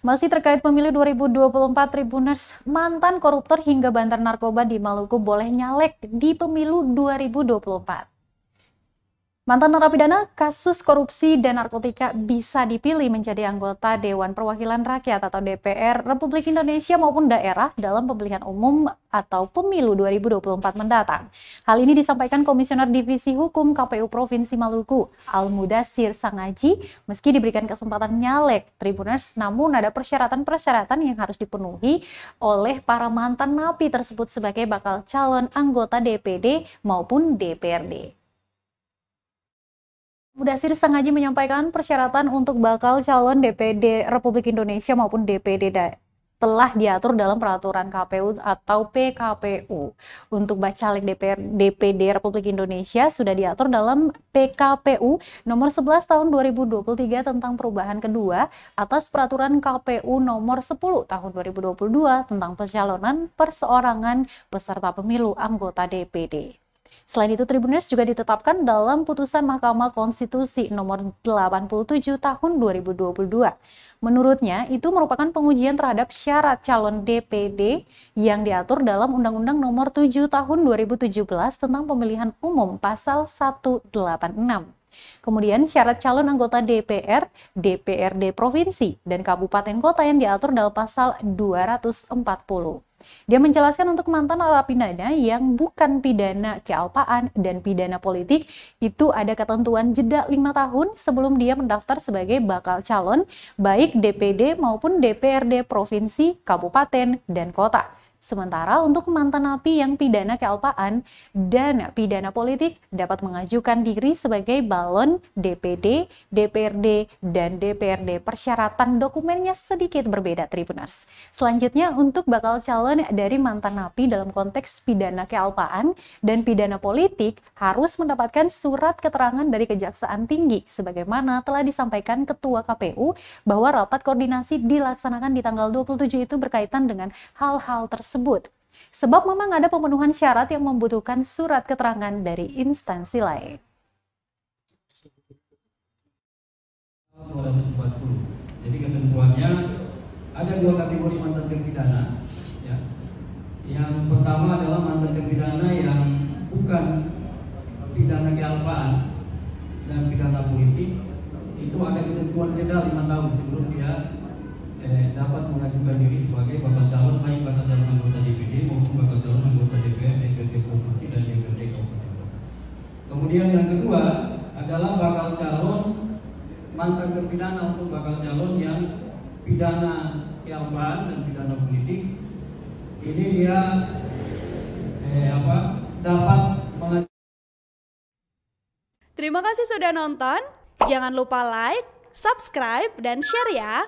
Masih terkait pemilu 2024, Tribuners, mantan koruptor hingga bandar narkoba di Maluku boleh nyalek di pemilu 2024. Mantan narapidana kasus korupsi dan narkotika bisa dipilih menjadi anggota Dewan Perwakilan Rakyat atau DPR Republik Indonesia maupun daerah dalam pemilihan umum atau pemilu 2024 mendatang. Hal ini disampaikan Komisioner Divisi Hukum KPU Provinsi Maluku, Al-Mudassir Sangaji, meski diberikan kesempatan nyalek Tribuners, namun ada persyaratan-persyaratan yang harus dipenuhi oleh para mantan napi tersebut sebagai bakal calon anggota DPD maupun DPRD. Mudassir Sangaji menyampaikan persyaratan untuk bakal calon DPD Republik Indonesia maupun DPD telah diatur dalam peraturan KPU atau PKPU. Untuk bacalek DPD Republik Indonesia sudah diatur dalam PKPU nomor 11 tahun 2023 tentang perubahan kedua atas peraturan KPU nomor 10 tahun 2022 tentang pencalonan perseorangan peserta pemilu anggota DPD. Selain itu, Tribuners juga ditetapkan dalam putusan Mahkamah Konstitusi nomor 87 tahun 2022. Menurutnya, itu merupakan pengujian terhadap syarat calon DPD yang diatur dalam Undang-Undang nomor 7 tahun 2017 tentang pemilihan umum pasal 186. Kemudian syarat calon anggota DPR, DPRD provinsi, dan kabupaten kota yang diatur dalam pasal 240. Dia menjelaskan untuk mantan narapidana yang bukan pidana kealpaan dan pidana politik, itu ada ketentuan jeda 5 tahun sebelum dia mendaftar sebagai bakal calon, baik DPD maupun DPRD provinsi, kabupaten, dan kota. Sementara untuk mantan napi yang pidana kealpaan dan pidana politik dapat mengajukan diri sebagai balon DPD, DPRD, dan DPRD. Persyaratan dokumennya sedikit berbeda, Tribuners. Selanjutnya, untuk bakal calon dari mantan napi dalam konteks pidana kealpaan dan pidana politik harus mendapatkan surat keterangan dari Kejaksaan Tinggi, sebagaimana telah disampaikan Ketua KPU bahwa rapat koordinasi dilaksanakan di tanggal 27 itu berkaitan dengan hal-hal tersebut. Sebab memang ada pemenuhan syarat yang membutuhkan surat keterangan dari instansi lain. 240. Jadi ketentuannya ada 2 kategori mantan terpidana. Ya. Yang pertama adalah mantan terpidana yang bukan pidana kealpaan dan pidana politik. Itu ada ketentuan jeda 5 tahun sebelum dia dapat mengajukan diri sebagai bakal calon, baik bakal calon anggota DPD maupun bakal calon anggota DPR, DPRD provinsi dan DPRD kabupaten. Kemudian yang kedua adalah bakal calon mantan terpidana untuk bakal calon yang pidana kealpaan dan pidana politik. Ini dia dapat mengajukan. Terima kasih sudah nonton. Jangan lupa like, subscribe, dan share ya.